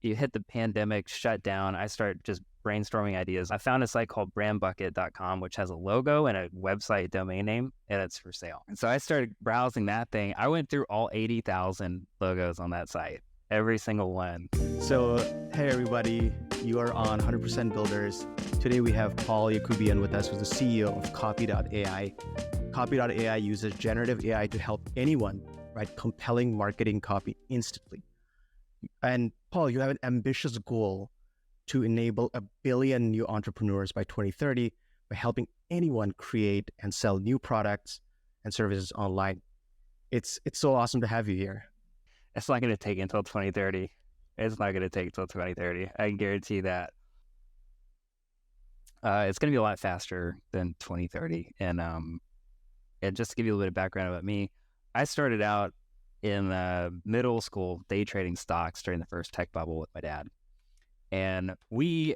you hit the pandemic shutdown, I start just brainstorming ideas. I found a site called brandbucket.com, which has a logo and a website domain name, and it's for sale. And so I started browsing that thing. I went through all 80,000 logos on that site, every single one. So, hey everybody, you are on 100% Builders. Today we have Paul Yacoubian with us, who's the CEO of Copy.ai. Copy.ai uses generative AI to help anyone write compelling marketing copy instantly. And Paul, you have an ambitious goal to enable 1 billion new entrepreneurs by 2030 by helping anyone create and sell new products and services online. It's so awesome to have you here. It's not going to take until 2030. It's not going to take until 2030. I can guarantee that. It's going to be a lot faster than 2030. And just to give you a little bit of background about me, I started out in middle school day trading stocks during the first tech bubble with my dad. And they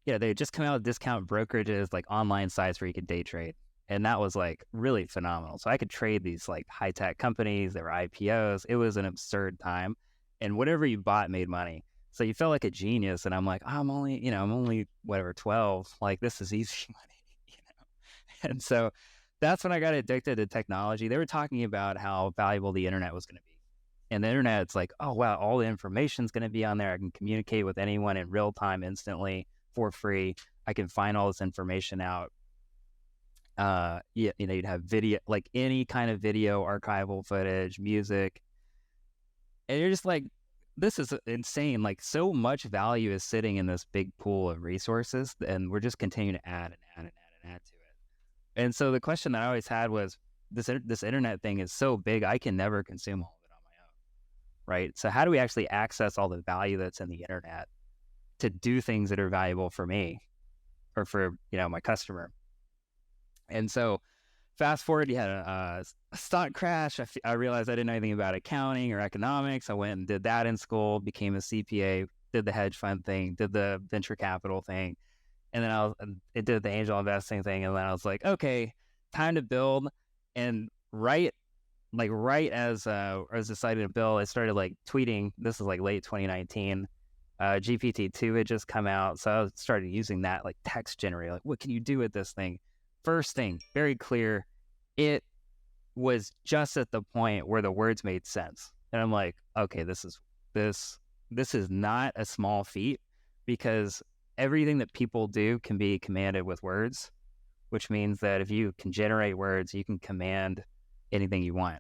had just come out with discount brokerages, like online sites where you could day trade. And that was like really phenomenal. So I could trade these like high tech companies. There were IPOs. It was an absurd time. And whatever you bought made money. So you felt like a genius. And I'm like, I'm only whatever, 12. Like, this is easy money, And so that's when I got addicted to technology. They were talking about how valuable the internet was going to be. And the internet, it's like, oh, wow, all the information's going to be on there. I can communicate with anyone in real time, instantly, for free. I can find all this information out. You'd have video, like any kind of video, archival footage, music. And you're just like, this is insane. Like, so much value is sitting in this big pool of resources, and we're just continuing to add and add and add and add to it. And so the question that I always had was, this internet thing is so big, I can never consume all of it on my own, right? So how do we actually access all the value that's in the internet to do things that are valuable for me or for, my customer? And so fast forward, you had a stock crash. I realized I didn't know anything about accounting or economics. I went and did that in school, became a CPA, did the hedge fund thing, did the venture capital thing. And then it did the angel investing thing. And then I was like, okay, time to build. And right as I was deciding to build, I started like tweeting. This is like late 2019. GPT-2 had just come out. So I started using that like text generator. Like, what can you do with this thing? First thing, very clear, it was just at the point where the words made sense. And I'm like, okay, this is not a small feat, because everything that people do can be commanded with words, which means that if you can generate words, you can command anything you want.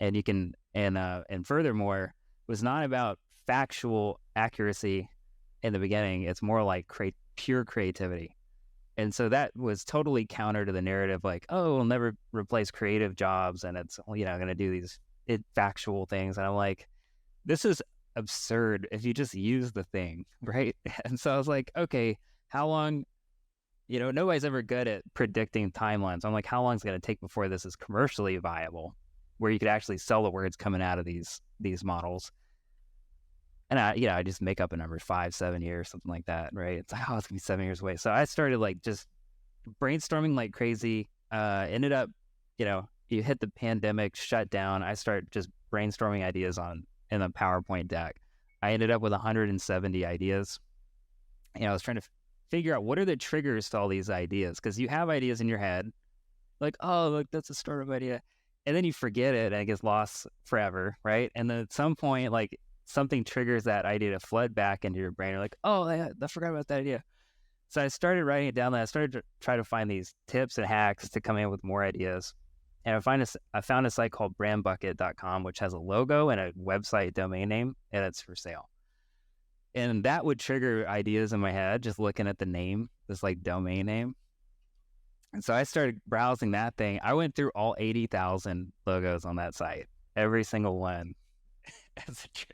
And you can, and furthermore, it was not about factual accuracy in the beginning. It's more like pure creativity. And so that was totally counter to the narrative, like, oh, we'll never replace creative jobs, and it's, going to do these factual things. And I'm like, this is absurd if you just use the thing, right? And so I was like, okay, how long, nobody's ever good at predicting timelines. I'm like, how long is it going to take before this is commercially viable, where you could actually sell the words coming out of these models? And I just make up a number, 5-7 years, something like that, right? It's like, oh, it's gonna be 7 years away. So I started like just brainstorming like crazy. Ended up, you hit the pandemic shutdown. I start just brainstorming ideas in a PowerPoint deck. I ended up with 170 ideas. I was trying to figure out what are the triggers to all these ideas, because you have ideas in your head, like, oh, look, that's a startup idea, and then you forget it and it gets lost forever, right? And then at some point, like, something triggers that idea to flood back into your brain. You're like, oh, I forgot about that idea. So I started writing it down, and I started to try to find these tips and hacks to come in with more ideas. And I found a site called brandbucket.com, which has a logo and a website domain name, and it's for sale. And that would trigger ideas in my head, just looking at the name, this like domain name. And so I started browsing that thing. I went through all 80,000 logos on that site, every single one as a trigger.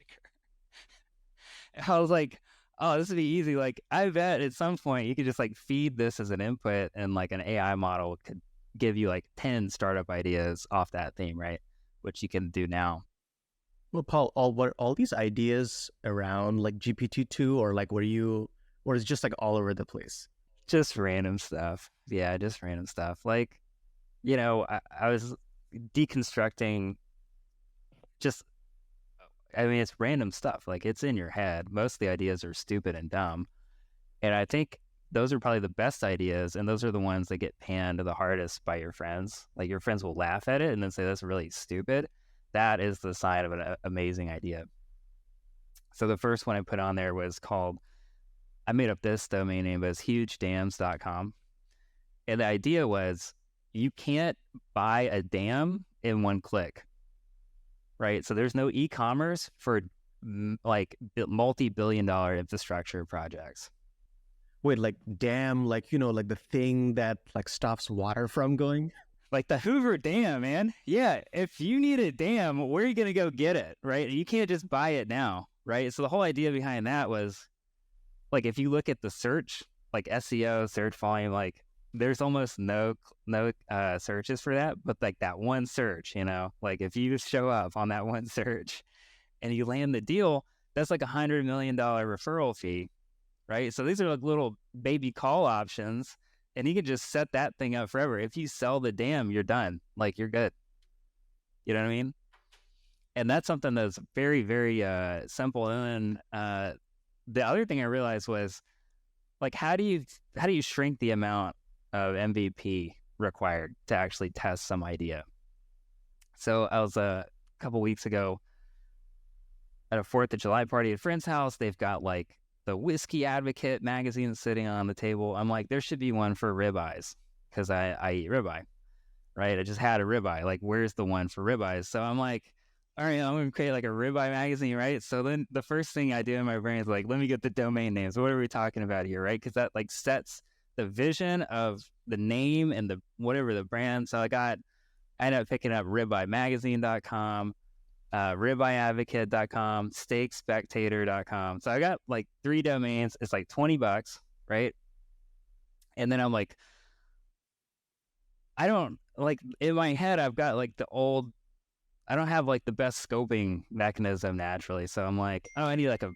I was like, oh, this would be easy. Like, I bet at some point you could just like feed this as an input, and like an AI model could give you like 10 startup ideas off that theme, right? Which you can do now. Well, Paul, were all these ideas around like GPT-2, or like or is it just like all over the place? Just random stuff. Yeah, just random stuff. Like, I was deconstructing just I mean, it's random stuff. Like, it's in your head. Most of the ideas are stupid and dumb. And I think those are probably the best ideas. And those are the ones that get panned the hardest by your friends. Like, your friends will laugh at it and then say, that's really stupid. That is the sign of an amazing idea. So the first one I put on there was called, I made up this domain name, but it's hugedams.com. And the idea was, you can't buy a dam in one click, right? So there's no e-commerce for like multi-billion-dollar infrastructure projects. Wait, like dam, like, like the thing that like stops water from going? Like the Hoover Dam, man. Yeah, if you need a dam, where are you going to go get it, right? You can't just buy it now, right? So the whole idea behind that was, like, if you look at the search, like SEO, search volume, like there's almost no searches for that, but like that one search, like if you show up on that one search and you land the deal, that's like $100 million referral fee, right? So these are like little baby call options, and you can just set that thing up forever. If you sell the dam, you're done. Like, you're good. You know what I mean? And that's something that's very, very simple. And then the other thing I realized was, like, how do you shrink the amount of MVP required to actually test some idea? So I was a couple weeks ago at a 4th of July party at a friend's house. They've got like the Whiskey Advocate magazine sitting on the table. I'm like, there should be one for ribeyes, because I eat ribeye, right? I just had a ribeye. Like, where's the one for ribeyes? So I'm like, all right, I'm going to create like a ribeye magazine, right? So then the first thing I do in my brain is like, let me get the domain names. What are we talking about here, right? Because that like sets the vision of the name and the whatever the brand. So I ended up picking up ribeyemagazine.com, ribeyeadvocate.com, steakspectator.com. So I got like 3 domains. It's like $20, right? And then I'm like, I don't, like, in my head, I've got like I don't have like the best scoping mechanism naturally. So I'm like, oh, I need like I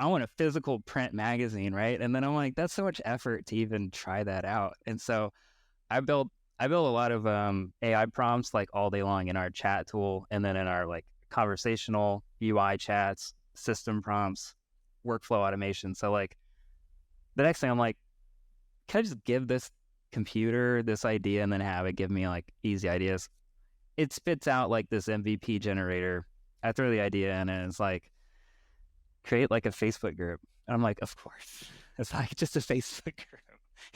want a physical print magazine, right? And then I'm like, that's so much effort to even try that out. And so I built a lot of AI prompts like all day long in our chat tool, and then in our like conversational UI chats, system prompts, workflow automation. So like the next thing I'm like, can I just give this computer this idea and then have it give me like easy ideas? It spits out like this MVP generator. I throw the idea in and it's like, create like a Facebook group. And I'm like, of course. It's like just a Facebook group,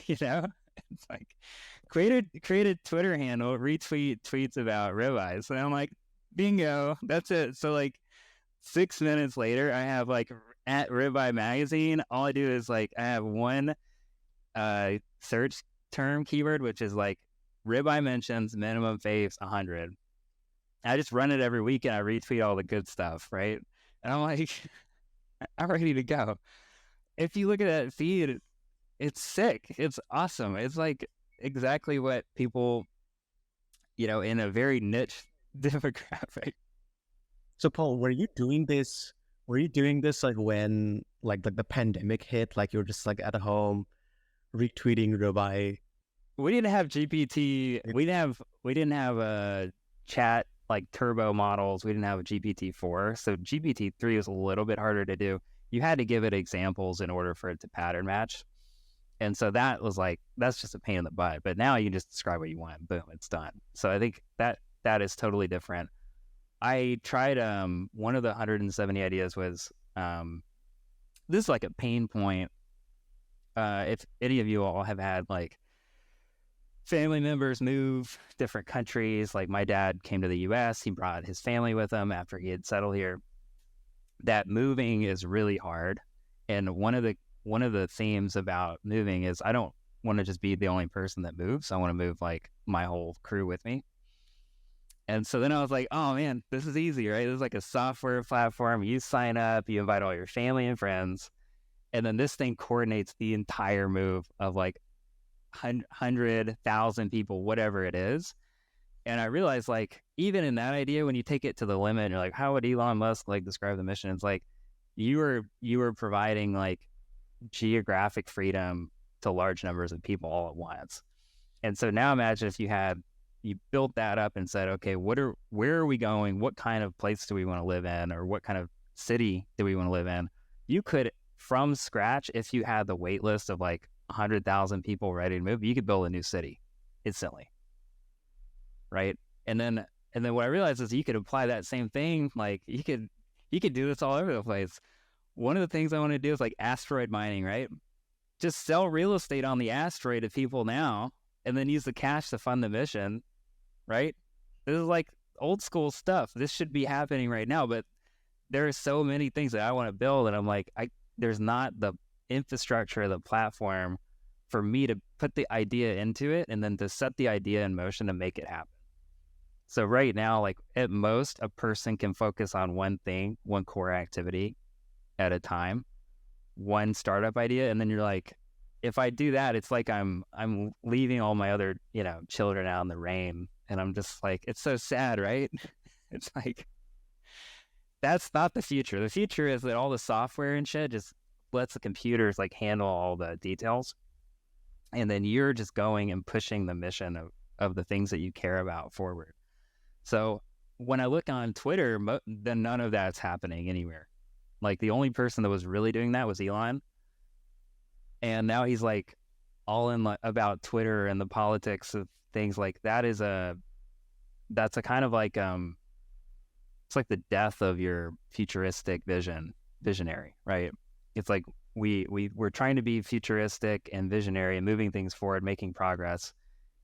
It's like, create a Twitter handle, retweet tweets about ribeyes. And I'm like, bingo, that's it. So like 6 minutes later, I have like at Ribeye Magazine, all I do is like, I have one search term keyword, which is like ribeye mentions minimum faves 100. I just run it every week and I retweet all the good stuff, right? And I'm like, I'm ready to go. If you look at that feed, it's sick. It's awesome. It's like exactly what people, in a very niche demographic. So Paul, were you doing this like when like the pandemic hit, like you were just like at home retweeting Ribeye? We didn't have GPT. We didn't have a chat like turbo models. We didn't have a GPT-4. So GPT-3 was a little bit harder to do. You had to give it examples in order for it to pattern match. And so that was like, that's just a pain in the butt. But now you can just describe what you want. Boom, it's done. So I think that is totally different. I tried, one of the 170 ideas was, this is like a pain point. If any of you all have had like family members move different countries, like my dad came to the US, he brought his family with him after he had settled here. That moving is really hard. And one of the themes about moving is I don't want to just be the only person that moves. I want to move like my whole crew with me. And so then I was like, oh man, this is easy, right? This is like a software platform. You sign up, you invite all your family and friends, and then this thing coordinates the entire move of like 100,000 people, whatever it is. And I realized, like, even in that idea, when you take it to the limit, you're like, how would Elon Musk like describe the mission? It's like you were providing like geographic freedom to large numbers of people all at once. And so now imagine if you had you built that up and said, okay, where are we going? What kind of place do we want to live in, or what kind of city do we want to live in? You could, from scratch, if you had the wait list of like 100,000 people ready to move, you could build a new city instantly, right? And then what I realized is you could apply that same thing. Like you could do this all over the place. One of the things I want to do is like asteroid mining, right? Just sell real estate on the asteroid to people now, and then use the cash to fund the mission, right? This is like old school stuff. This should be happening right now, but there are so many things that I want to build, and I'm like, there's not the infrastructure, the platform for me to put the idea into it and then to set the idea in motion to make it happen. So right now, like at most, a person can focus on one thing, one core activity at a time, one startup idea, and then you're like, if I do that, it's like I'm leaving all my other, children out in the rain, and I'm just like, it's so sad, right? It's like, that's not the future. The future is that all the software and shit just lets the computers like handle all the details, and then you're just going and pushing the mission of the things that you care about forward. So when I look on Twitter, then none of that's happening anywhere. Like the only person that was really doing that was Elon. And now he's like all in about Twitter and the politics of things. Like that's a kind of like, it's like the death of your futuristic visionary, right? It's like we're trying to be futuristic and visionary and moving things forward, making progress.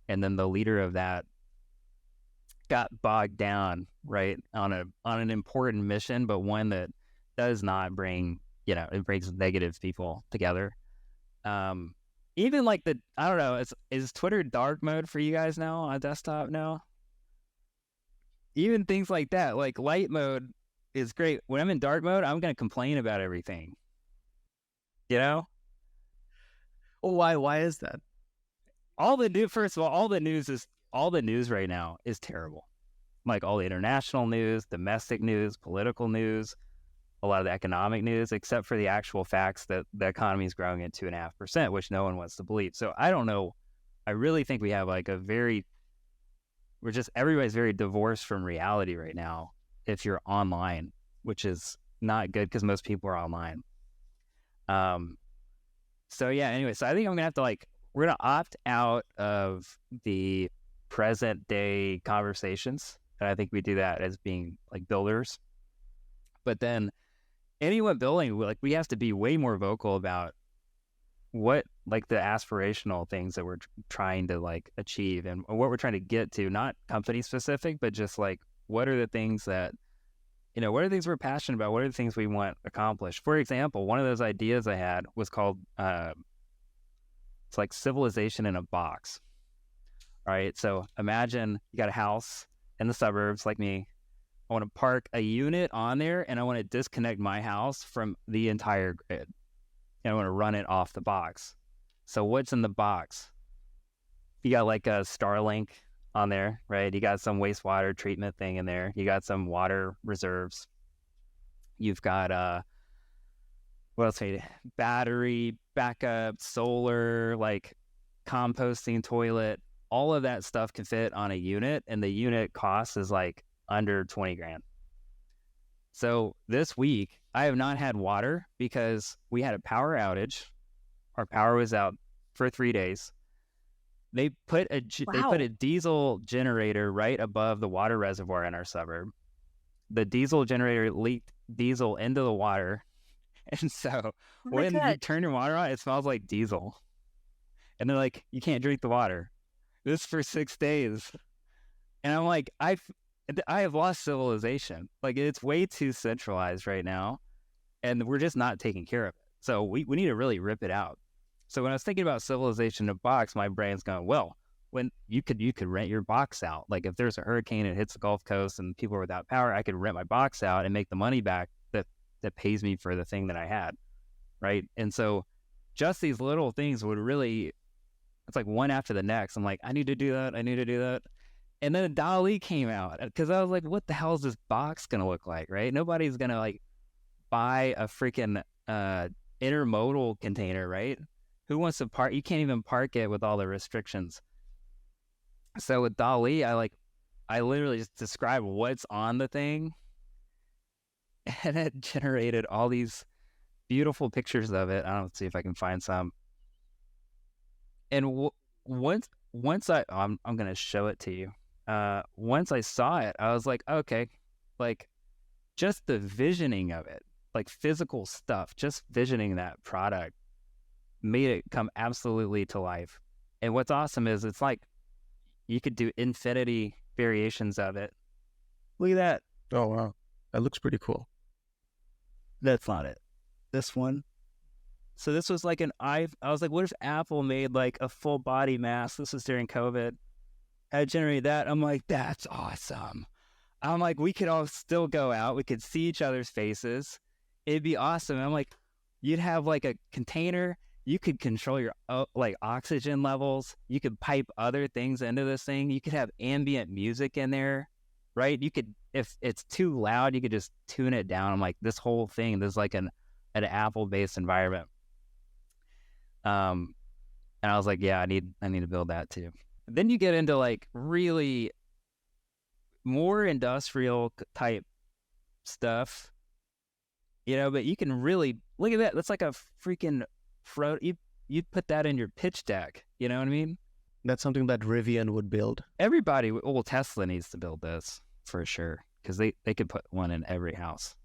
And then the leader of that got bogged down, right, on an important mission, but one that does not bring, it brings negative people together. Even like I don't know, is Twitter dark mode for you guys now on desktop now? Even things like that, like light mode is great. When I'm in dark mode, I'm going to complain about everything. Oh, why is that? First of all, all the news right now is terrible. Like all the international news, domestic news, political news, a lot of the economic news, except for the actual facts that the economy is growing at 2.5%, which no one wants to believe. So I don't know. I really think we have like everybody's very divorced from reality right now if you're online, which is not good because most people are online. So yeah, anyway, so I think I'm gonna have to we're gonna opt out of the present day conversations. And I think we do that as being like builders. But then anyone building, we have to be way more vocal about what the aspirational things that we're trying to achieve and what we're trying to get to, not company specific, but just what are the things that, what are the things we're passionate about? What are the things we want accomplished? For example, one of those ideas I had was called, it's like civilization in a box. All right. So imagine you got a house in the suburbs like me. I want to park a unit on there and I want to disconnect my house from the entire grid. And I want to run it off the box. So what's in the box? You got a Starlink on there, right? You got some wastewater treatment thing in there. You got some water reserves. You've got what else? Battery backup, solar, composting toilet. All of that stuff can fit on a unit, and the unit cost is under 20 grand. So this week, I have not had water because we had a power outage. Our power was out for 3 days. They put a diesel generator right above the water reservoir in our suburb. The diesel generator leaked diesel into the water. And so when you turn your water on, it smells like diesel. And they're like, you can't drink the water. This for 6 days. And I'm like, I have lost civilization. It's way too centralized right now. And we're just not taking care of it. So we need to really rip it out. So when I was thinking about civilization in a box, my brain's going, well, when you could rent your box out. If there's a hurricane and it hits the Gulf Coast and people are without power, I could rent my box out and make the money back that pays me for the thing that I had, right? And so just these little things would really, it's one after the next. I'm like, I need to do that. And then DALL-E came out because I was like, what the hell is this box going to look like, right? Nobody's going to buy a freaking intermodal container, right? Who wants to park? You can't even park it with all the restrictions. So with DALL-E, I literally just described what's on the thing, and it generated all these beautiful pictures of it. I don't see if I can find some. And once I'm gonna show it to you. Once I saw it, I was like, okay, like just the visioning of it, like physical stuff, just visioning that product made it come absolutely to life. And what's awesome is it's like you could do infinity variations of it. Look at that. Oh, wow. That looks pretty cool. That's not it. This one. So this was like I was like, what if Apple made like a full body mask? This was during COVID. I generated that. I'm like, that's awesome. I'm like, we could all still go out. We could see each other's faces. It'd be awesome. I'm like, you'd have like a container. You could control your like oxygen levels. You could pipe other things into this thing. You could have ambient music in there, right? You could, if it's too loud, you could just tune it down. I'm like, this whole thing, there's like an Apple-based environment. And I was like, yeah, I need to build that too. Then you get into like really more industrial type stuff, but you can really look at that. That's like a freaking you'd put that in your pitch deck. You know what I mean? That's something that Rivian would build. Everybody, well, Tesla needs to build this for sure, because they could put one in every house.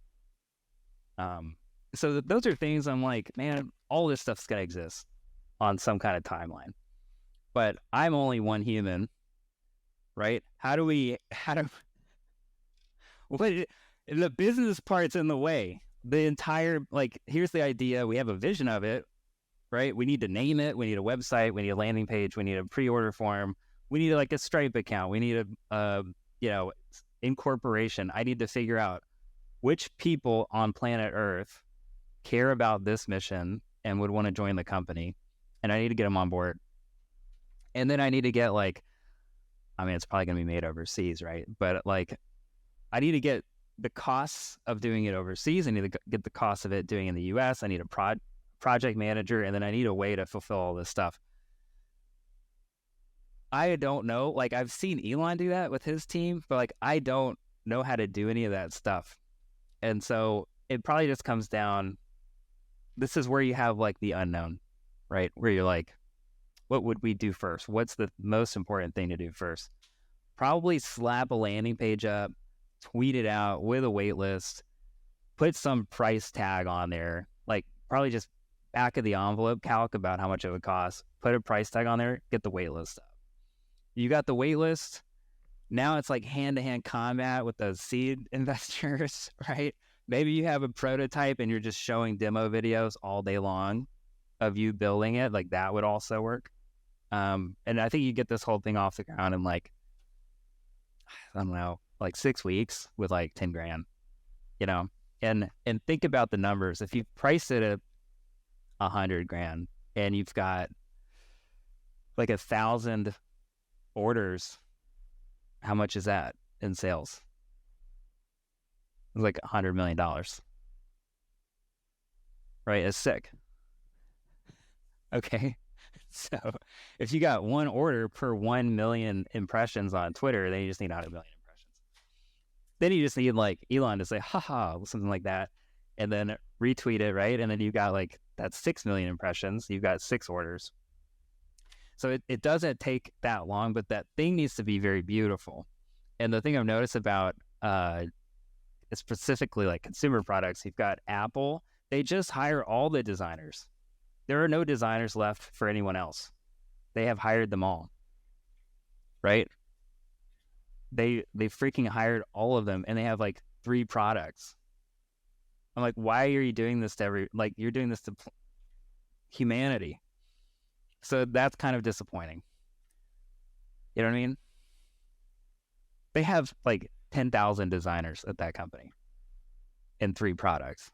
So those are things I'm like, man, all this stuff's gonna exist on some kind of timeline, but I'm only one human, right? The business part's in the way. The entire, like, here's the idea. We have a vision of it, right? We need to name it. We need a website. We need a landing page. We need a pre-order form. We need like a Stripe account. We need a incorporation. I need to figure out which people on planet Earth care about this mission and would want to join the company. And I need to get them on board. And then I need to get it's probably going to be made overseas, right? But like, I need to get the costs of doing it overseas. I need to get the cost of it doing it in the US. I need a project manager, and then I need a way to fulfill all this stuff. I don't know. Like, I've seen Elon do that with his team, but like, I don't know how to do any of that stuff. And so it probably just comes down, this is where you have like the unknown, right? Where you're like, what would we do first? What's the most important thing to do first? Probably slap a landing page up, tweet it out with a wait list, put some price tag on there, like probably just back of the envelope calc about how much it would cost, put a price tag on there, get the wait list up. You got the wait list. Now it's like hand-to-hand combat with those seed investors, right? Maybe you have a prototype and you're just showing demo videos all day long of you building it. Like, that would also work. And I think you get this whole thing off the ground in like, I don't know, like 6 weeks with like 10 grand, and think about the numbers. If you price it at 100 grand and you've got like 1,000 orders, how much is that in sales? It's like $100 million, right? It's sick. Okay. So if you got one order per 1 million impressions on Twitter, then you just need 100 million impressions. Then you just need like Elon to say, haha, something like that, and then retweet it, right? And then you got like, that's 6 million impressions. You've got 6 orders. So it doesn't take that long, but that thing needs to be very beautiful. And the thing I've noticed about specifically like consumer products, you've got Apple, they just hire all the designers. There are no designers left for anyone else. They have hired them all, right? They freaking hired all of them, and they have like 3 products. I'm like, why are you doing this to you're doing this to humanity? So that's kind of disappointing. You know what I mean? They have like 10,000 designers at that company and 3 products.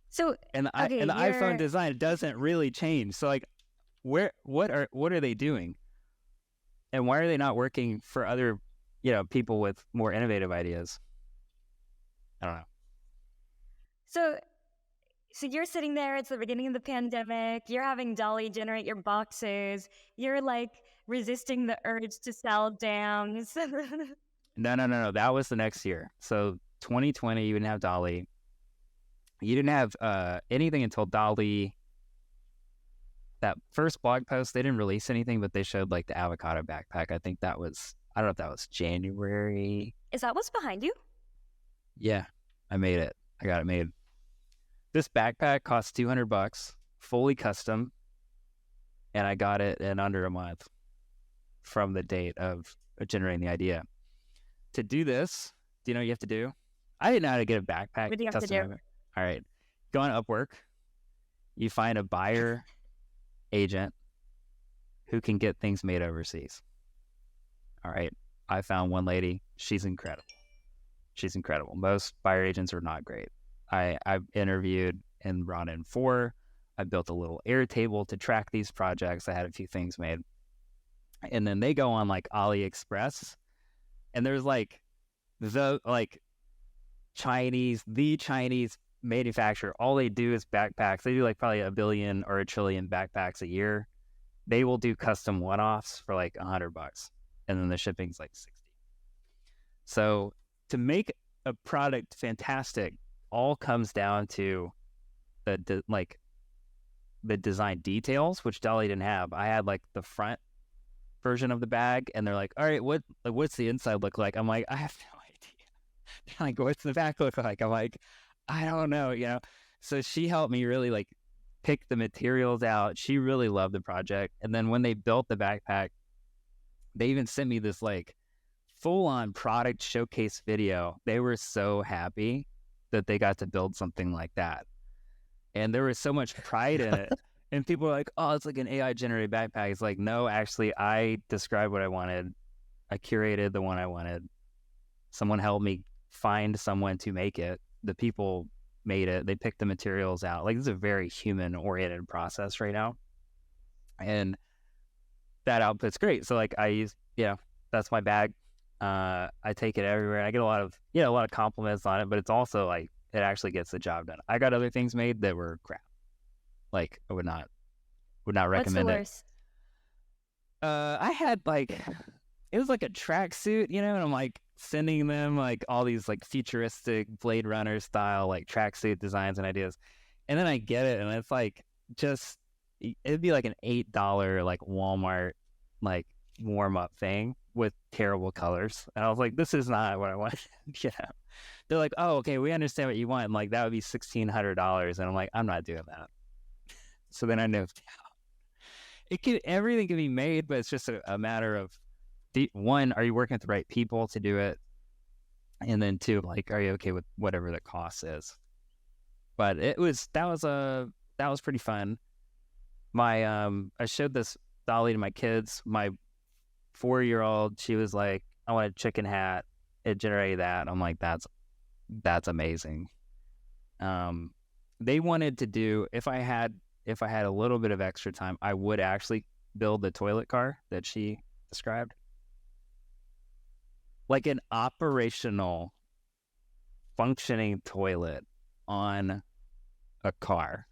So and the iPhone design doesn't really change. So like, what are they doing? And why are they not working for other, people with more innovative ideas? I don't know. So you're sitting there, it's the beginning of the pandemic, you're having DALL-E generate your boxes, you're like resisting the urge to sell down. No. That was the next year. So 2020, you didn't have DALL-E. You didn't have anything until DALL-E. That first blog post, they didn't release anything, but they showed like the avocado backpack. I think that was, I don't know if that was January. Is that what's behind you? Yeah, I made it. I got it made. This backpack cost $200, fully custom, and I got it in under a month from the date of generating the idea. To do this, do you know what you have to do? I didn't know how to get a backpack. What do you have to do? All right. Go on Upwork. You find a buyer agent who can get things made overseas. All right. I found one lady. She's incredible. Most buyer agents are not great. I've interviewed and brought in 4. I built a little Airtable to track these projects. I had a few things made. And then they go on like AliExpress, and there's like the Chinese manufacturer. All they do is backpacks. They do like probably 1 billion or 1 trillion backpacks a year. They will do custom one-offs for like $100, and then the shipping's like 60. So to make a product fantastic, all comes down to the design details, which DALL-E didn't have. I had like the front version of the bag, and they're like, all right, what's the inside look like? I'm like, I have no idea. They're like, what's the back look like? I'm like, I don't know, So she helped me really like pick the materials out. She really loved the project. And then when they built the backpack, they even sent me this like full-on product showcase video. They were so happy that they got to build something like that. And there was so much pride in it. And people were like, oh, it's like an AI-generated backpack. It's like, no, actually, I described what I wanted. I curated the one I wanted. Someone helped me find someone to make it. The people made it. They picked the materials out. Like, this is a very human-oriented process right now. And that output's great. So, like, I use, that's my bag. I take it everywhere. I get a lot of compliments on it, but it's also like, it actually gets the job done. I got other things made that were crap. Like, I would not recommend it. What's the worst? I had like, it was like a tracksuit, and I'm like sending them like all these like futuristic Blade Runner style like tracksuit designs and ideas, and then I get it, and it's like it'd be like an $8 like Walmart like warm up thing with terrible colors, and I was like, this is not what I want. They're like, oh, okay, we understand what you want. And like, that would be $1,600, and I'm like, I'm not doing that. So then I moved out. Everything can be made, but it's just a matter of, one, are you working with the right people to do it? And then 2, like, are you okay with whatever the cost is? But that was pretty fun. I showed this DALL-E to my kids. My 4-year-old, she was like, I want a chicken hat. It generated that. I'm like, that's amazing. They wanted to do, if I had a little bit of extra time, I would actually build the toilet car that she described. Like an operational, functioning toilet on a car.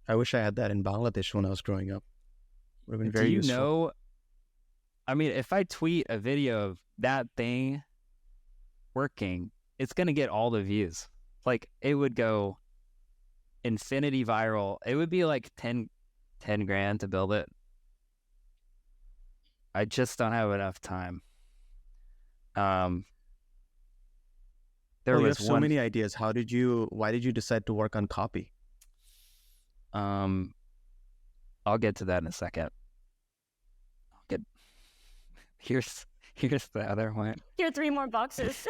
I wish I had that in Bangladesh when I was growing up. Would have been very useful. I mean, if I tweet a video of that thing working, it's going to get all the views. Like, it would go infinity viral. It would be like 10 grand to build it. I just don't have enough time. You have so many ideas. Why did you decide to work on copy? I'll get to that in a second. Here's the other one. Here are 3 more boxes.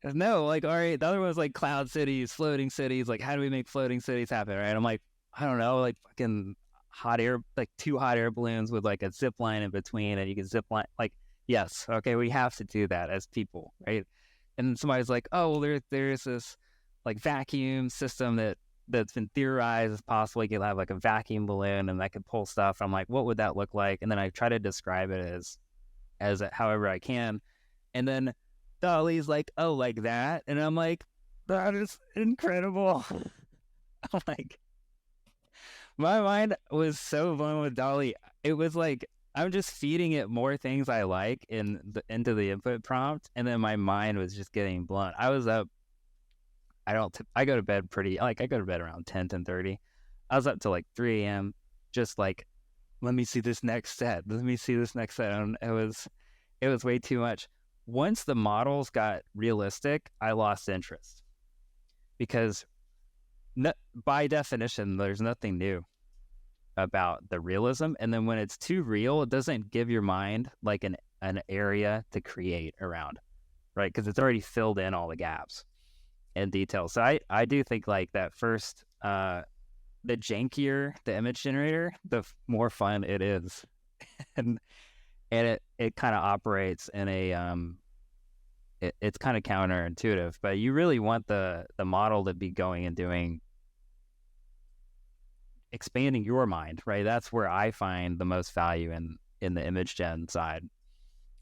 No, like, all right, the other one was like cloud cities, floating cities. Like, how do we make floating cities happen, right? I'm like, I don't know, like fucking hot air, like 2 hot air balloons with like a zip line in between, and you can zip line. Like, yes, okay, we have to do that as people, right? And somebody's like, oh, well, there's this like vacuum system that's been theorized as possible. You could have like a vacuum balloon and that could pull stuff. I'm like, what would that look like? And then I try to describe it as however I can. And then DALL-E's like, oh, like that? And I'm like, That is incredible. Like, my mind was so blown with DALL-E. It was like I'm just feeding it more things I like into the input prompt, and then my mind was just getting blown. I was up. I go to bed I go to bed around 10:30. I was up till like 3 a.m. just like, let me see this next set. Let me see this next set. And it was way too much. Once the models got realistic, I lost interest because by definition, there's nothing new about the realism. And then when it's too real, it doesn't give your mind like an area to create around, right? Because it's already filled in all the gaps and details. So I do think like that first, the jankier the image generator, the more fun it is. and it kind of operates in a, it's kind of counterintuitive, but you really want the model to be going and doing, expanding your mind, right? That's where I find the most value in the image gen side.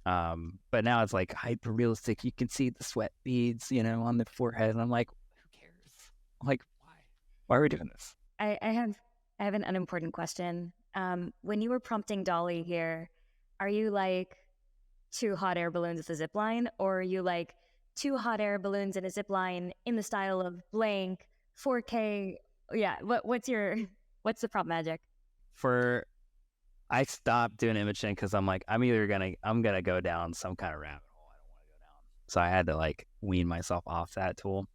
But now it's like hyper realistic. You can see the sweat beads, on the forehead. And I'm like, who cares? I'm like, why are we doing this? I have an unimportant question. When you were prompting DALL-E here, are you like 2 hot air balloons with a zip line, or are you like 2 hot air balloons and a zip line in the style of blank 4K? Yeah. What's the prompt magic? I stopped doing imaging because I'm like, I'm gonna go down some kind of rabbit hole I don't want to go down. So I had to like wean myself off that tool.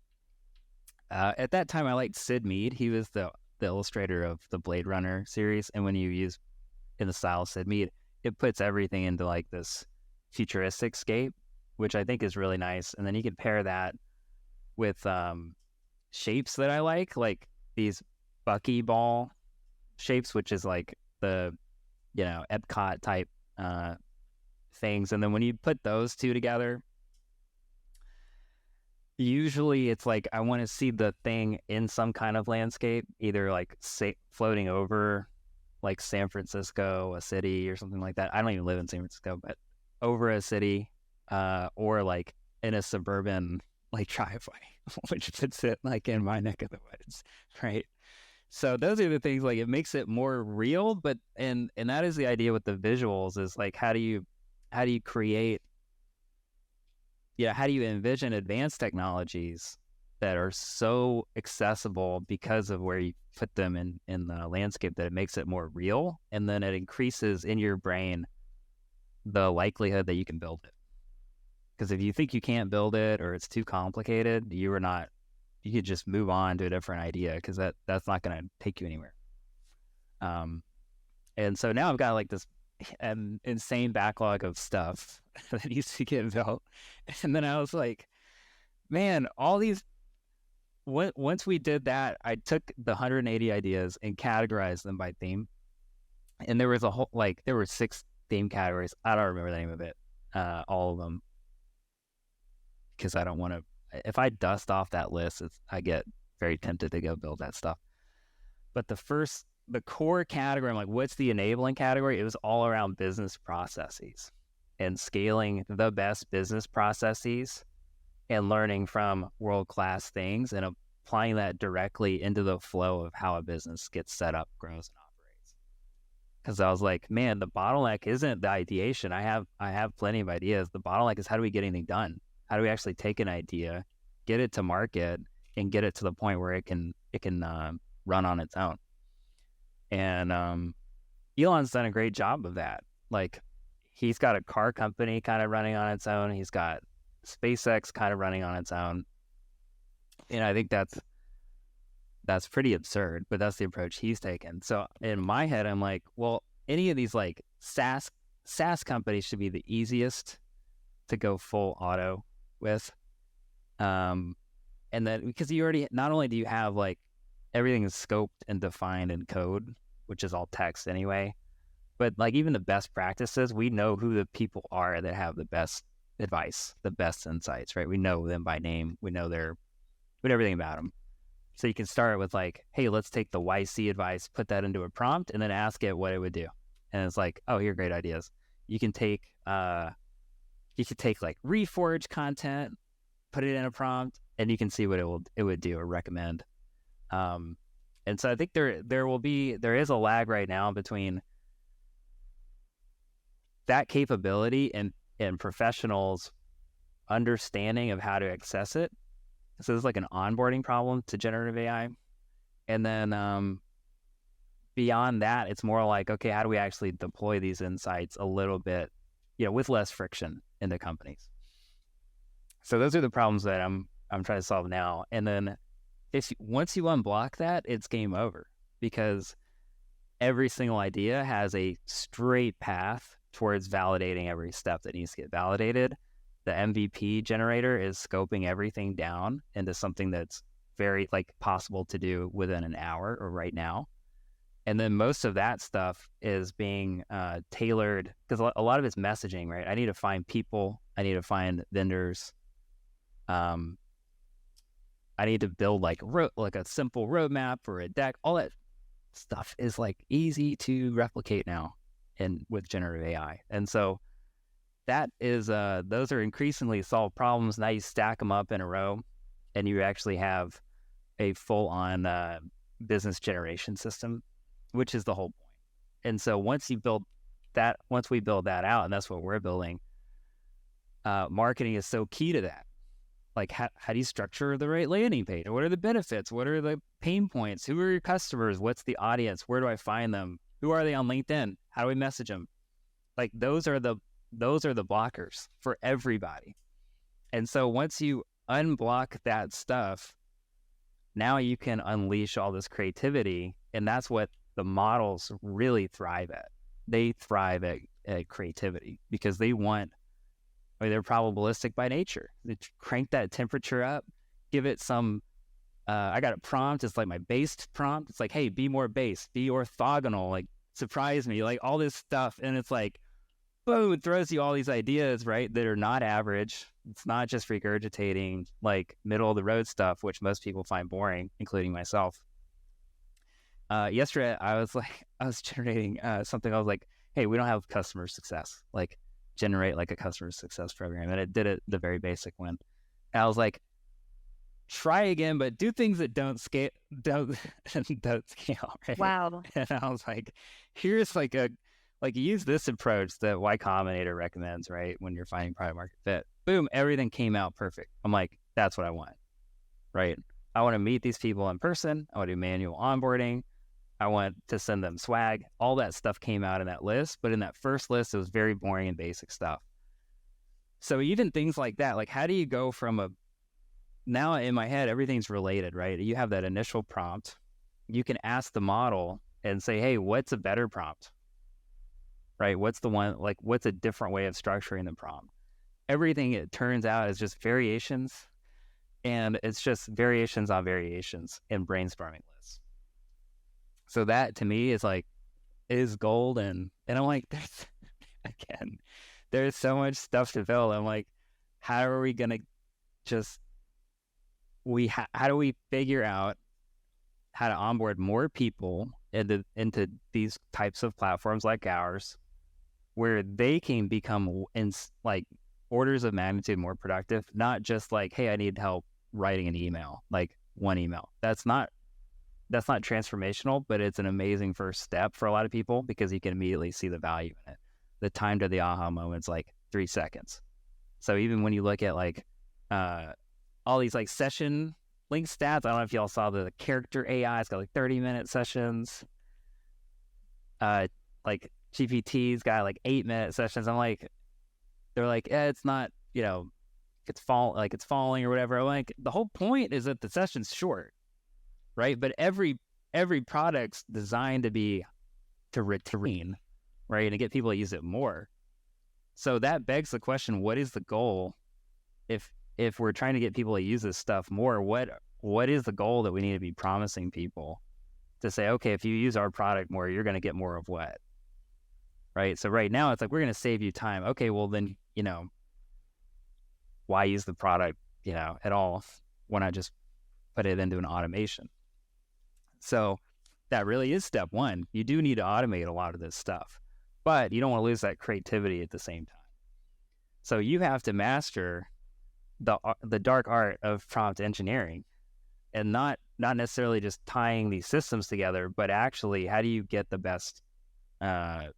At that time, I liked Sid Mead. He was the illustrator of the Blade Runner series, and when you use in the style of Sid Mead, it puts everything into like this futuristic scape, which I think is really nice. And then you can pair that with shapes that I like these buckyball shapes, which is like the Epcot type things. And then when you put those two together, usually it's like I want to see the thing in some kind of landscape, either like floating over like San Francisco, a city or something like that. I don't even live in San Francisco, but over a city, or like in a suburban like driveway, which puts it like in my neck of the woods, right? So those are the things, like it makes it more real, but and that is the idea with the visuals, is like how do you create, how do you envision advanced technologies that are so accessible because of where you put them in the landscape, that it makes it more real, and then it increases in your brain the likelihood that you can build it. Because if you think you can't build it or it's too complicated, you could just move on to a different idea, because that's not going to take you anywhere. And so now I've got like this insane backlog of stuff that needs to get built. And then I was like, man, all these, once we did that, I took the 180 ideas and categorized them by theme. And there was there were 6 theme categories. I don't remember the name of it, all of them, because I don't want to, if I dust off that list, I get very tempted to go build that stuff. But the core category, I'm like, what's the enabling category? It was all around business processes and scaling the best business processes and learning from world-class things and applying that directly into the flow of how a business gets set up, grows, and operates. Because I was like, man, the bottleneck isn't the ideation. I have plenty of ideas. The bottleneck is, how do we get anything done? How do we actually take an idea, get it to market, and get it to the point where it can run on its own? And Elon's done a great job of that. Like, he's got a car company kind of running on its own. He's got SpaceX kind of running on its own. And I think that's pretty absurd, but that's the approach he's taken. So in my head, I'm like, well, any of these like SaaS companies should be the easiest to go full auto with. And then, because you already, not only do you have like everything is scoped and defined in code, which is all text anyway, but like even the best practices, we know who the people are that have the best advice, the best insights, right? We know them by name. We know everything about them. So you can start with like, hey, let's take the YC advice, put that into a prompt, and then ask it what it would do. And it's like, oh, here are great ideas. You can take like Reforge content, put it in a prompt, and you can see what it would do or recommend. And so I think there is a lag right now between that capability and professionals' understanding of how to access it. So it's like an onboarding problem to generative AI. And then beyond that, it's more like, okay, how do we actually deploy these insights a little bit, with less friction into companies? So those are the problems that I'm trying to solve now. And then once you unblock that, it's game over, because every single idea has a straight path towards validating every step that needs to get validated. The MVP generator is scoping everything down into something that's very possible to do within an hour or right now. And then most of that stuff is being tailored, because a lot of it's messaging, right? I need to find people. I need to find vendors. I need to build like a simple roadmap or a deck. All that stuff is easy to replicate now with generative AI. And so that is those are increasingly solved problems. Now you stack them up in a row, and you actually have a full-on business generation system, which is the whole point. And so once we build that out, and that's what we're building, marketing is so key to that. How do you structure the right landing page? What are the benefits? What are the pain points? Who are your customers? What's the audience? Where do I find them? Who are they on LinkedIn? How do we message them? Those are the blockers for everybody. And so once you unblock that stuff, now you can unleash all this creativity, and that's what the models really thrive at. They thrive at creativity because they're probabilistic by nature. They crank that temperature up, give it some, I got a prompt. It's my base prompt. It's hey, be more base, be orthogonal, surprise me, all this stuff. And it's boom, it throws you all these ideas, right, that are not average. It's not just regurgitating middle of the road stuff, which most people find boring, including myself. Yesterday, I was generating something. I was hey, we don't have customer success. Generate a customer success program, and it did it the very basic one. And I was try again, but do things that don't scale, right? Wow. And I was here's use this approach that Y Combinator recommends, right? When you're finding product market fit, boom, everything came out perfect. I'm that's what I want, right? I want to meet these people in person. I want to do manual onboarding. I want to send them swag. All that stuff came out in that list, but in that first list, it was very boring and basic stuff. So even things like that, how do you go from now in my head, everything's related, right? You have that initial prompt. You can ask the model and say, hey, what's a better prompt, right? What's the one, what's a different way of structuring the prompt? Everything, it turns out, is just variations, and it's just variations on variations in brainstorming lists. So that to me is gold, and I'm there's so much stuff to build. I'm how are we gonna how do we figure out how to onboard more people into these types of platforms like ours, where they can become orders of magnitude more productive, not just hey, I need help writing an email, one email. That's not transformational, but it's an amazing first step for a lot of people because you can immediately see the value in it. The time to the aha moment's 3 seconds. So even when you look at all these session link stats, I don't know if y'all saw the character AI, it's got 30-minute sessions. GPT's got 8-minute sessions. I'm they're it's not, it's falling or whatever. The whole point is that the session's short, right? But every product's designed to retain, right, and to get people to use it more. So that begs the question: what is the goal? If we're trying to get people to use this stuff more, what is the goal that we need to be promising people to say, okay, if you use our product more, you're going to get more of what, right? So right now it's we're going to save you time. Okay, well then why use the product at all when I just put it into an automation? So that really is step one. You do need to automate a lot of this stuff, but you don't want to lose that creativity at the same time. So you have to master the dark art of prompt engineering, and not necessarily just tying these systems together, but actually how do you get the best, how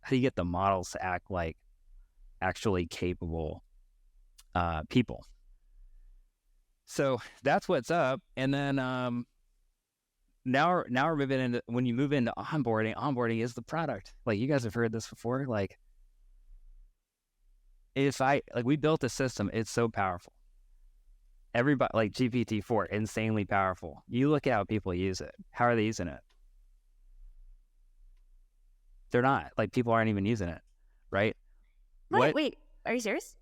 do you get the models to act like actually capable people? So that's what's up. And then now we're moving into, when you move into onboarding is the product. Like, you guys have heard this before. Like, we built a system, it's so powerful. Everybody, like GPT-4, insanely powerful. You look at how people use it. How are they using it? They're not. Like, people aren't even using it, right? What? Wait, are you serious?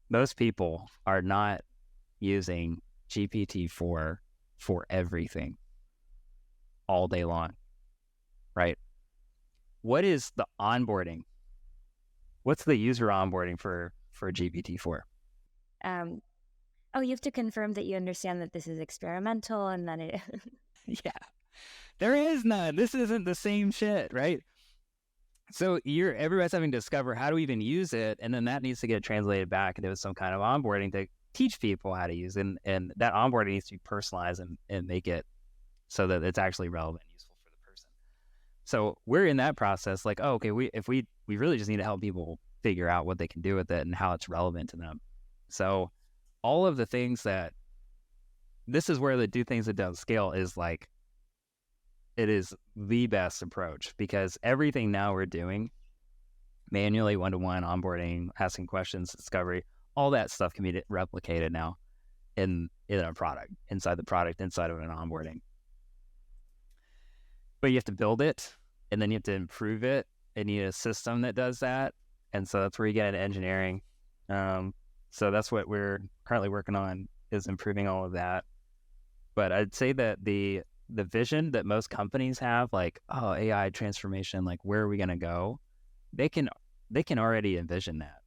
Most people are not using GPT-4 for everything all day long, right? What is the onboarding? What's the user onboarding for GPT-4? Oh, you have to confirm that you understand that this is experimental, and then it... Yeah, there is none. This isn't the same shit, right? So everybody's having to discover how to even use it, and then that needs to get translated back into some kind of onboarding to teach people how to use it, and that onboarding needs to be personalized and make it so that it's actually relevant and useful for the person. So we're in that process, like, oh, okay, we really just need to help people figure out what they can do with it and how it's relevant to them. So all of the things this is where the do things that don't scale is like, it is the best approach, because everything now we're doing manually, one-to-one, onboarding, asking questions, discovery, all that stuff can be replicated now in a product, inside the product, inside of an onboarding. But you have to build it, and then you have to improve it, and you need a system that does that. And so that's where you get into engineering. So that's what we're currently working on, is improving all of that. But I'd say that the vision that most companies have, like, oh, AI transformation, like, where are we going to go? They can already envision that.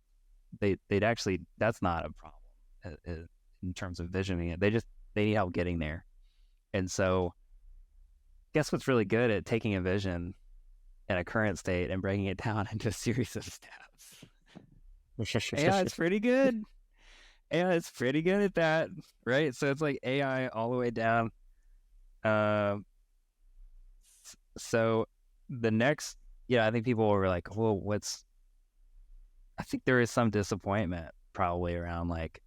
They'd actually, that's not a problem in terms of visioning it. They need help getting there. And so guess what's really good at taking a vision in a current state and breaking it down into a series of steps? AI is pretty good. AI is pretty good at that, right? So it's like AI all the way down. So the next, I think people were like, well, I think there is some disappointment probably around, like,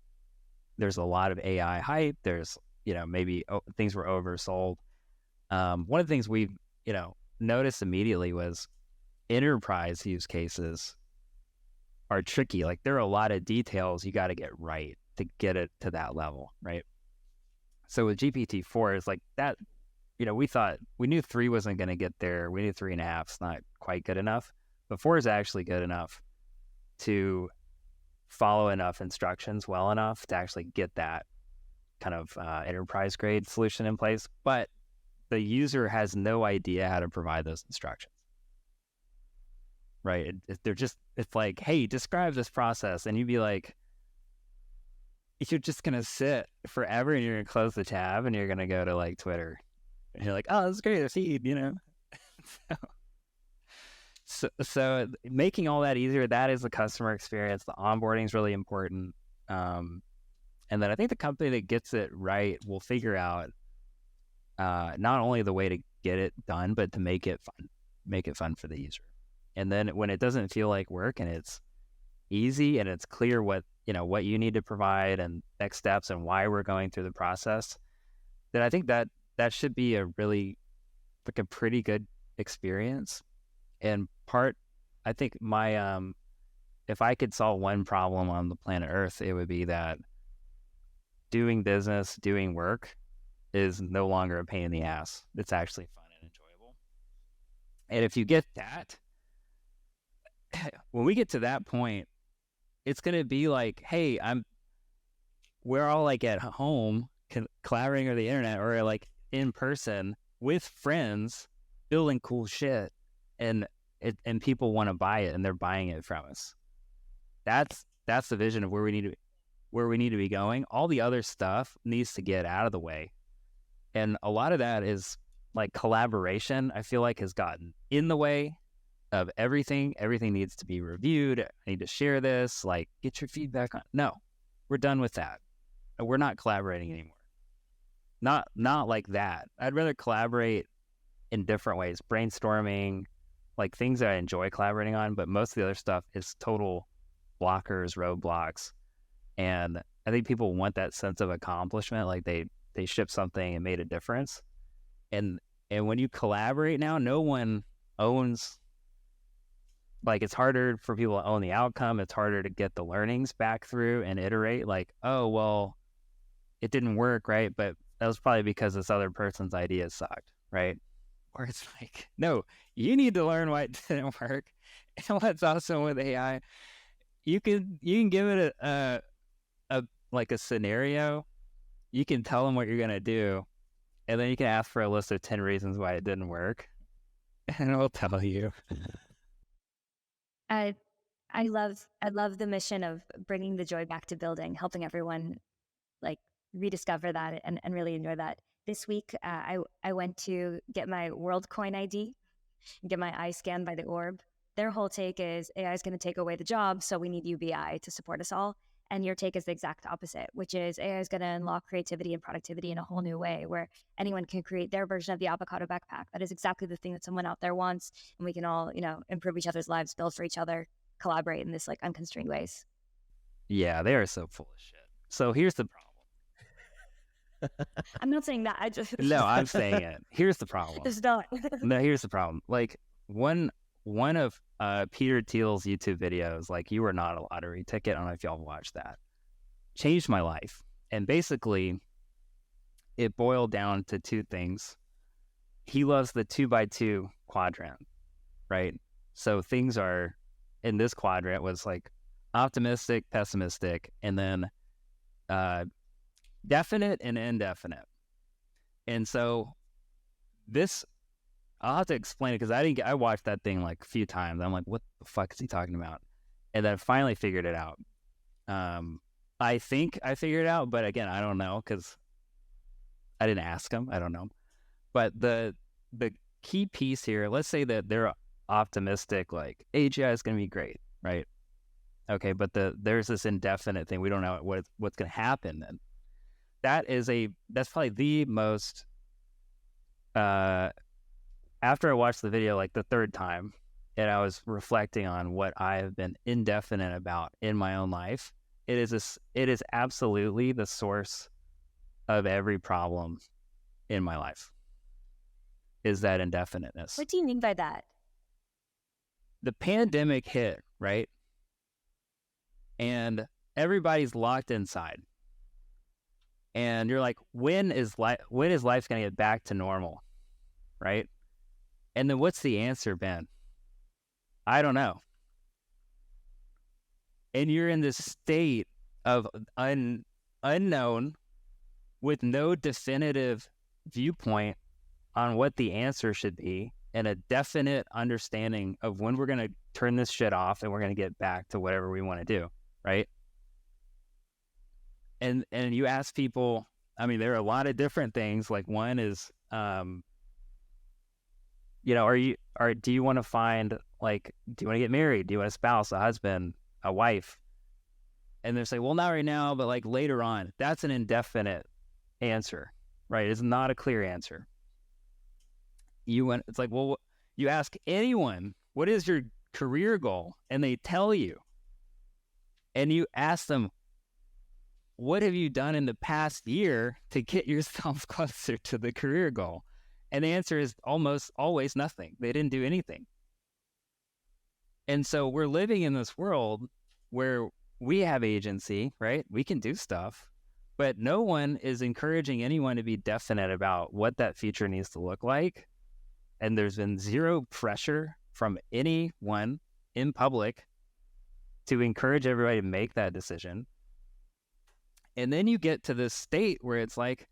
there's a lot of AI hype. There's, maybe things were oversold. One of the things we've, noticed immediately was enterprise use cases are tricky. Like, there are a lot of details you got to get right to get it to that level, right? So with GPT-4, it's like that, we knew 3 wasn't going to get there. We knew 3.5 is not quite good enough, but 4 is actually good enough to follow enough instructions well enough to actually get that kind of enterprise grade solution in place. But the user has no idea how to provide those instructions, right? It's like, hey, describe this process. And you'd be like, you're just going to sit forever, and you're going to close the tab, and you're going to go to, like, Twitter, and you're like, oh, this is great, a feed, So making all that easier, that is the customer experience. The onboarding is really important. And then I think the company that gets it right will figure out not only the way to get it done, but to make it fun for the user. And then when it doesn't feel like work, and it's easy, and it's clear what you need to provide, and next steps, and why we're going through the process, then I think that should be a really, like, a pretty good experience. And I think my, if I could solve one problem on the planet Earth, it would be that doing business, doing work is no longer a pain in the ass. It's actually fun and enjoyable. And if you get that, when we get to that point, it's going to be like, hey, we're all, like, at home collaborating over the internet, or, like, in person with friends building cool shit, and people want to buy it, and they're buying it from us. That's the vision of where we need to be going. All the other stuff needs to get out of the way. And a lot of that is, like, collaboration, I feel like, has gotten in the way of everything. Everything needs to be reviewed. I need to share this, like, get your feedback on. No, We're done with that. We're not collaborating anymore. Not like that. I'd rather collaborate in different ways, brainstorming, like things that I enjoy collaborating on, but most of the other stuff is total blockers, roadblocks. And I think people want that sense of accomplishment, like they shipped something and made a difference. And when you collaborate now, no one owns, like it's harder for people to own the outcome. It's harder to get the learnings back through and iterate like, oh, well, it didn't work, right? But that was probably because this other person's idea sucked, right? Or it's like, no, you need to learn why it didn't work. And what's awesome with AI, you can give it a scenario. You can tell them what you're gonna do, and then you can ask for a list of 10 reasons why it didn't work, and it'll tell you. I love the mission of bringing the joy back to building, helping everyone like rediscover that and really enjoy that. This week, I went to get my WorldCoin ID and get my eye scanned by the orb. Their whole take is AI is going to take away the job, so we need UBI to support us all. And your take is the exact opposite, which is AI is going to unlock creativity and productivity in a whole new way where anyone can create their version of the avocado backpack. That is exactly the thing that someone out there wants. And we can all, improve each other's lives, build for each other, collaborate in this like unconstrained ways. Yeah, they are so full of shit. So here's the problem. I'm not saying that. I just No, I'm saying it. Here's the problem. It's not. No, here's the problem. Like one of Peter Thiel's YouTube videos, like "You Are Not a Lottery Ticket." I don't know if y'all watched that. Changed my life, and basically, it boiled down to two things. He loves the 2x2 quadrant, right? So things are in this quadrant was like optimistic, pessimistic, and then definite and indefinite. And so this, I'll have to explain it because I watched that thing like a few times. I'm like, what the fuck is he talking about? And then finally figured it out. I think I figured it out, but again, I don't know because I didn't ask him. I don't know. But the key piece here, let's say that they're optimistic, like AGI is going to be great, right? Okay, but there's this indefinite thing. We don't know what's going to happen then. That's probably the most, after I watched the video like the third time and I was reflecting on what I have been indefinite about in my own life, it is absolutely the source of every problem in my life, is that indefiniteness. What do you mean by that? The pandemic hit, right? And everybody's locked inside. And you're like, when is life going to get back to normal, right? And then what's the answer been? I don't know. And you're in this state of unknown with no definitive viewpoint on what the answer should be and a definite understanding of when we're going to turn this shit off and we're going to get back to whatever we want to do, right? And you ask people, I mean, there are a lot of different things. Like one is, do you want to find, like, do you want to get married? Do you want a spouse, a husband, a wife? And they say, well, not right now, but like later on. That's an indefinite answer, right? It's not a clear answer. It's like, well, you ask anyone, what is your career goal? And they tell you. And you ask them, what have you done in the past year to get yourself closer to the career goal? And the answer is almost always nothing. They didn't do anything. And so we're living in this world where we have agency, right? We can do stuff, but no one is encouraging anyone to be definite about what that future needs to look like. And there's been zero pressure from anyone in public to encourage everybody to make that decision. And then you get to this state where it's like,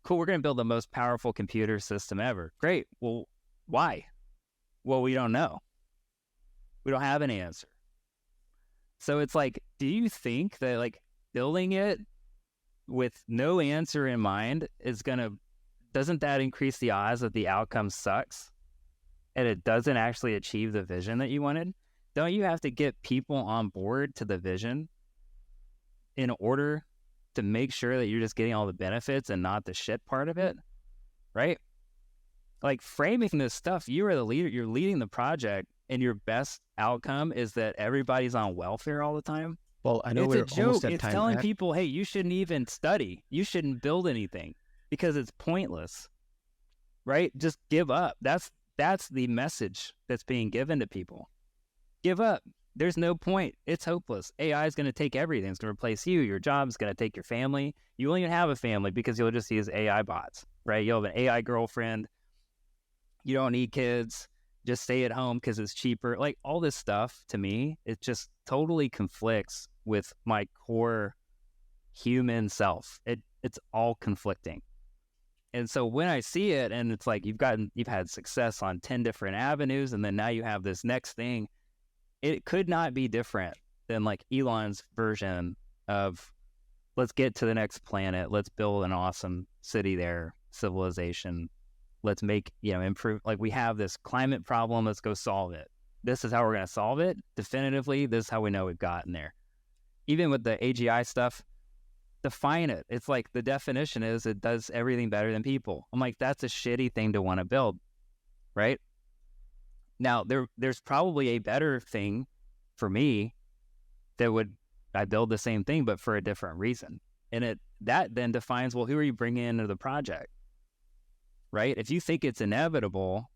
cool, we're going to build the most powerful computer system ever. Great. Well, why? Well, we don't know. We don't have an answer. So it's like, do you think that like building it with no answer in mind doesn't that increase the odds that the outcome sucks and it doesn't actually achieve the vision that you wanted? Don't you have to get people on board to the vision? in order to make sure that you're just getting all the benefits and not the shit part of it, right? Like framing this stuff, you are the leader, you're leading the project, and your best outcome is that everybody's on welfare all the time. Well, I know It's we're a joke. almost at It's time. telling people, hey, you shouldn't even study. You shouldn't build anything because it's pointless, right? Just give up. That's the message that's being given to people. Give up. There's no point. It's hopeless. AI is going to take everything. It's going to replace you. Your job is going to take your family. You won't even have a family because you'll just use AI bots, right? You'll have an AI girlfriend. You don't need kids. Just stay at home because it's cheaper. Like all this stuff, to me, it just totally conflicts with my core human self. It's all conflicting. And so when I see it and it's like you've had success on 10 different avenues, and then now you have this next thing, it could not be different than like Elon's version of let's get to the next planet. Let's build an awesome city there, civilization. Let's make, improve. Like we have this climate problem. Let's go solve it. This is how we're going to solve it. Definitively, this is how we know we've gotten there. Even with the AGI stuff, define it. It's like the definition is it does everything better than people. I'm like, that's a shitty thing to want to build, right? Now, there's probably a better thing for me that I build the same thing, but for a different reason. And that then defines, well, who are you bringing into the project, right? If you think it's inevitable,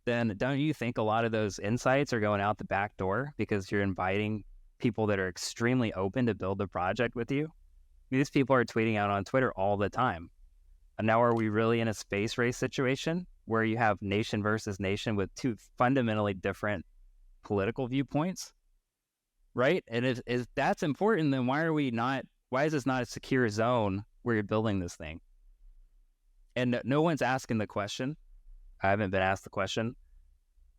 then don't you think a lot of those insights are going out the back door because you're inviting people that are extremely open to build the project with you? These people are tweeting out on Twitter all the time. And now are we really in a space race situation where you have nation versus nation with two fundamentally different political viewpoints, right? And if that's important, then why is this not a secure zone where you're building this thing? And no one's asking the question. I haven't been asked the question.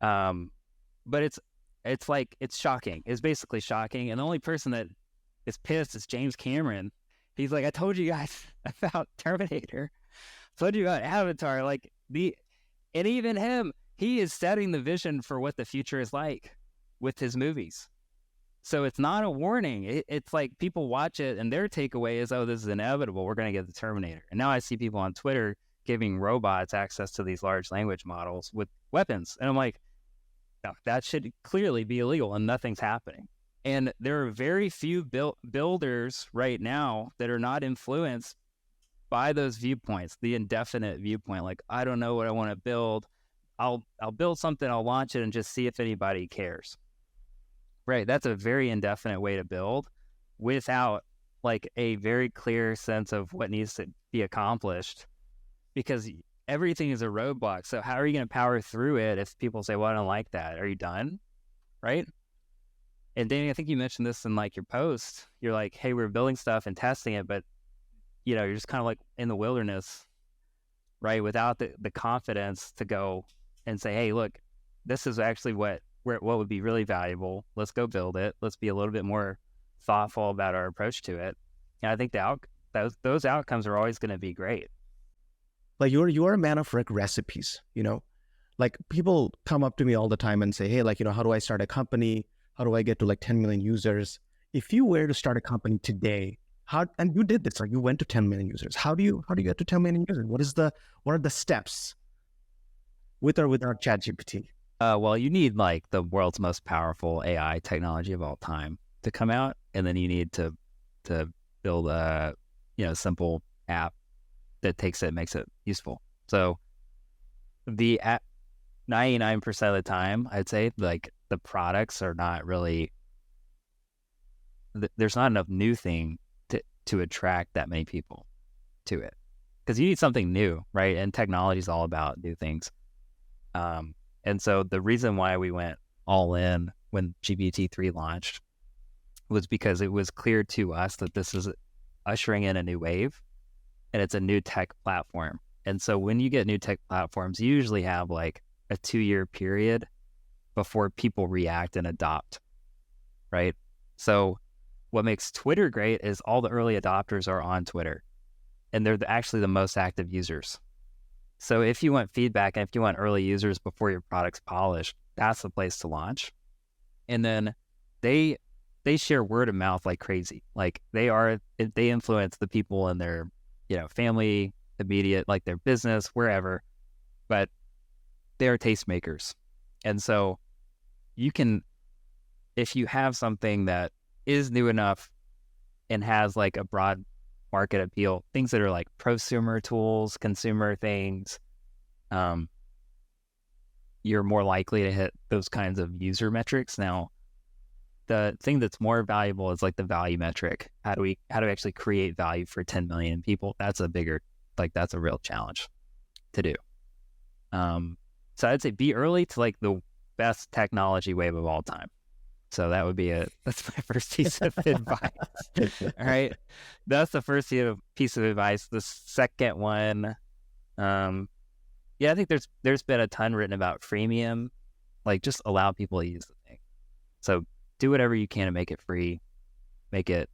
But it's like, it's shocking. It's basically shocking. And the only person that is pissed is James Cameron. He's like, I told you guys about Terminator. I told you about Avatar. And even him, he is setting the vision for what the future is like with his movies. So it's not a warning. It's like people watch it and their takeaway is, oh, this is inevitable. We're going to get the Terminator. And now I see people on Twitter giving robots access to these large language models with weapons. And I'm like, no, that should clearly be illegal and nothing's happening. And there are very few builders right now that are not influenced by those viewpoints, the indefinite viewpoint. Like, I don't know what I want to build. I'll build something, I'll launch it and just see if anybody cares. Right. That's a very indefinite way to build without like a very clear sense of what needs to be accomplished, because everything is a roadblock. So how are you going to power through it if people say, well, I don't like that? Are you done? Right. And Danny, I think you mentioned this in like your post. You're like, hey, we're building stuff and testing it, but you're just kind of like in the wilderness, right? Without the confidence to go and say, hey, look, this is actually what would be really valuable. Let's go build it. Let's be a little bit more thoughtful about our approach to it. And I think those outcomes are always going to be great. Like you are a man of recipes, like people come up to me all the time and say, hey, like, how do I start a company? How do I get to like 10 million users? If you were to start a company today, and you did this, like you went to 10 million users. How do you get to 10 million users? What are the steps with or without ChatGPT? Well, you need like the world's most powerful AI technology of all time to come out. And then you need to build a, simple app that takes it, makes it useful. So the 99% of the time, I'd say like the products are not really, there's not enough new thing to attract that many people to it. Because you need something new, right? And technology is all about new things. And so the reason why we went all in when GPT-3 launched was because it was clear to us that this is ushering in a new wave and it's a new tech platform. And so when you get new tech platforms, you usually have like a 2-year period before people react and adopt, right? So what makes Twitter great is all the early adopters are on Twitter and they're actually the most active users. So if you want feedback and if you want early users before your product's polished, that's the place to launch. And then they they share word of mouth like crazy. Like they influence the people in their, family, immediate, like their business, wherever, but they are tastemakers. And so if you have something that is new enough and has like a broad market appeal, things that are like prosumer tools, consumer things, you're more likely to hit those kinds of user metrics. Now, the thing that's more valuable is like the value metric. How do we actually create value for 10 million people? That's a real challenge to do. So I'd say be early to like the best technology wave of all time. So that's my first piece of advice. All right. That's the first piece of advice. The second one, I think there's been a ton written about freemium, like just allow people to use the thing. So do whatever you can to make it free, make it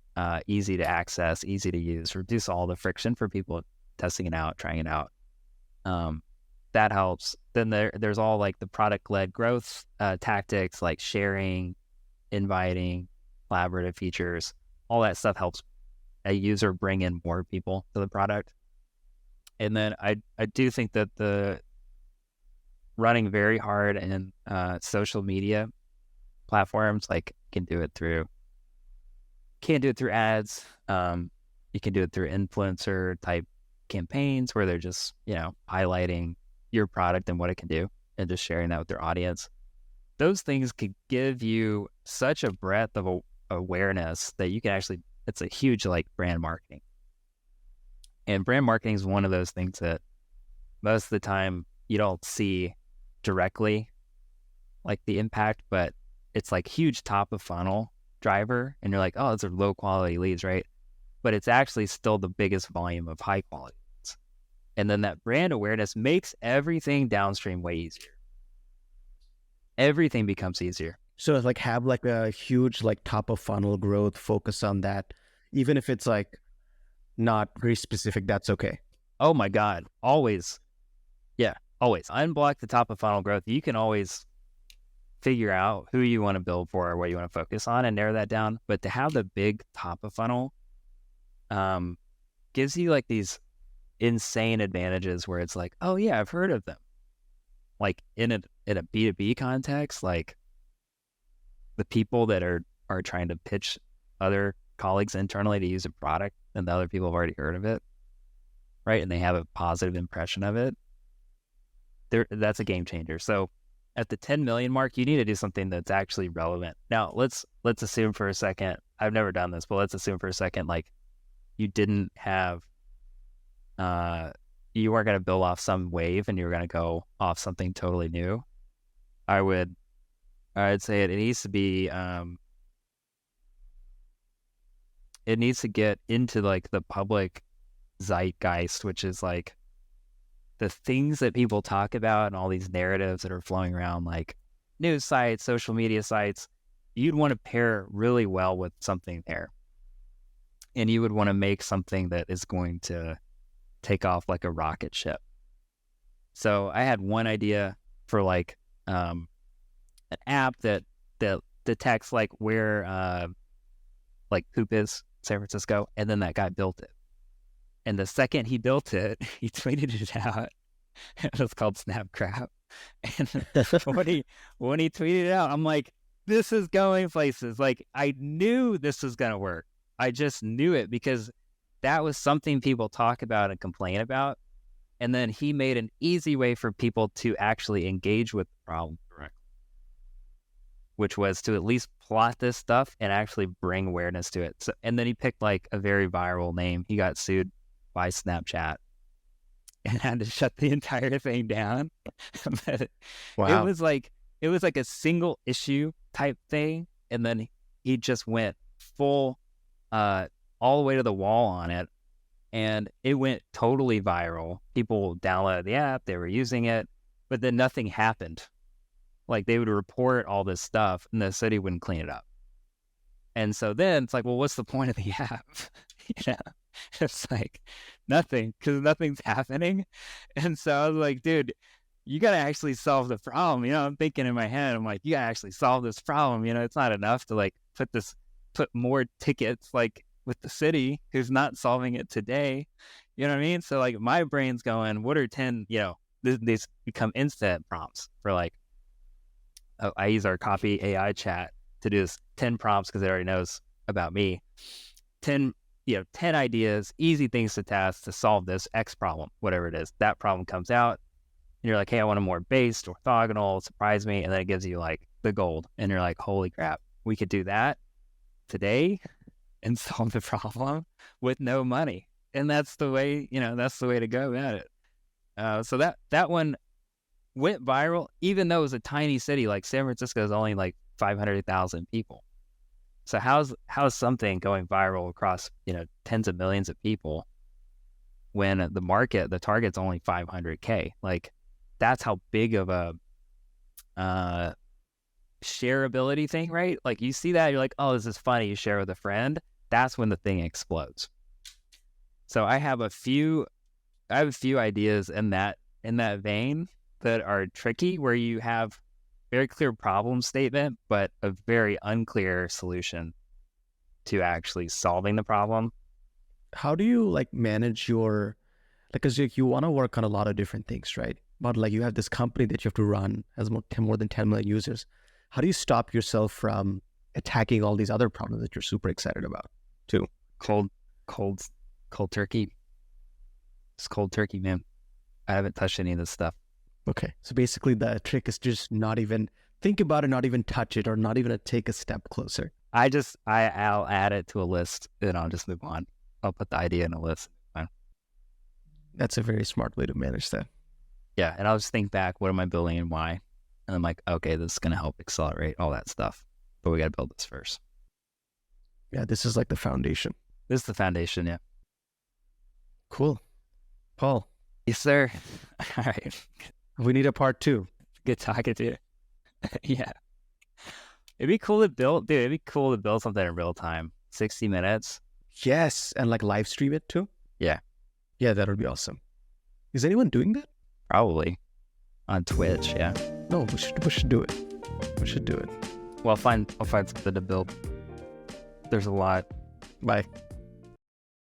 easy to access, easy to use, reduce all the friction for people testing it out, trying it out. That helps. Then there's all like the product-led growth tactics, like sharing, inviting, collaborative features. All that stuff helps a user bring in more people to the product. And then I do think that the running very hard in social media platforms, like can't do it through ads. You can do it through influencer type campaigns where they're just, highlighting your product and what it can do and just sharing that with their audience. Those things could give you such a breadth of awareness that you can actually, it's a huge like brand marketing. And brand marketing is one of those things that most of the time you don't see directly like the impact, but it's like huge top of funnel driver. And you're like, oh, those are low quality leads, right? But it's actually still the biggest volume of high quality leads. And then that brand awareness makes everything downstream way easier. Everything becomes easier. So it's like have like a huge like top of funnel growth, focus on that. Even if it's like not very specific, that's okay. Oh my God. Always. Yeah, always. Unblock the top of funnel growth. You can always figure out who you want to build for or what you want to focus on and narrow that down. But to have the big top of funnel gives you like these insane advantages where it's like, oh yeah, I've heard of them. Like in a B2B context, like the people that are trying to pitch other colleagues internally to use a product and the other people have already heard of it, right? And they have a positive impression of it. That's a game changer. So at the 10 million mark, you need to do something that's actually relevant. Now, let's assume for a second, I've never done this, but let's assume for a second, like you didn't have, you weren't going to build off some wave and you were going to go off something totally new. I'd say it needs to be, it needs to get into like the public zeitgeist, which is like the things that people talk about and all these narratives that are flowing around, like news sites, social media sites. You'd want to pair really well with something there. And you would want to make something that is going to take off like a rocket ship. So I had one idea for like an app that detects like where like poop is in San Francisco, and then that guy built it. And the second he built it, he tweeted it out. It was called Snap Crap. And when he tweeted it out, I'm like, this is going places. Like I knew this was gonna work. I just knew it because that was something people talk about and complain about. And then he made an easy way for people to actually engage with the problem directly, which was to at least plot this stuff and actually bring awareness to it. So, and then he picked like a very viral name. He got sued by Snapchat and had to shut the entire thing down. Wow. It was like a single issue type thing. And then he just went full, all the way to the wall on it. And it went totally viral. People downloaded the app, they were using it, but then nothing happened. Like they would report all this stuff and the city wouldn't clean it up. And so then it's like, well, what's the point of the app? It's like nothing, because nothing's happening. And so I was like, dude, you got to actually solve the problem. I'm thinking in my head, I'm like, you got to actually solve this problem. It's not enough to like put this put more tickets like with the city who's not solving it today. You know what I mean? So like my brain's going, what are 10, these become instant prompts for like, I use our Copy AI chat to do this 10 prompts because it already knows about me. 10 ideas, easy things to test to solve this X problem, whatever it is. That problem comes out and you're like, hey, I want a more based, orthogonal, surprise me. And then it gives you like the gold. And you're like, holy crap, we could do that today and solve the problem with no money. And that's the way to go about it. So that one went viral, even though it was a tiny city. Like San Francisco is only like 500,000 people. So how's something going viral across, tens of millions of people when the target's only 500K? Like that's how big of a shareability thing, right? Like you see that, you're like, oh, this is funny. You share with a friend. That's when the thing explodes. So I have a few ideas in that vein that are tricky, where you have very clear problem statement, but a very unclear solution to actually solving the problem. How do you like manage your, like, cause you want to work on a lot of different things, right? But like you have this company that you have to run, has more than 10 million users. How do you stop yourself from attacking all these other problems that you're super excited about too? Cold turkey. It's cold turkey, man. I haven't touched any of this stuff. Okay. So basically the trick is just not even think about it, not even touch it, or not even take a step closer. I'll add it to a list and I'll just move on. I'll put the idea in a list. Fine. That's a very smart way to manage that. Yeah. And I'll just think back, what am I building and why? And I'm like, okay, this is going to help accelerate all that stuff, but we got to build this first. Yeah. This is like the foundation. This is the foundation. Yeah. Cool. Paul. Yes, sir. All right. We need a part 2. Good talking to you. Yeah. It'd be cool to build something in real time. 60 minutes. Yes. And like live stream it too. Yeah. Yeah, that would be awesome. Is anyone doing that? Probably. On Twitch, yeah. No, we should do it. We should do it. Well, I'll find something to build. There's a lot. Bye.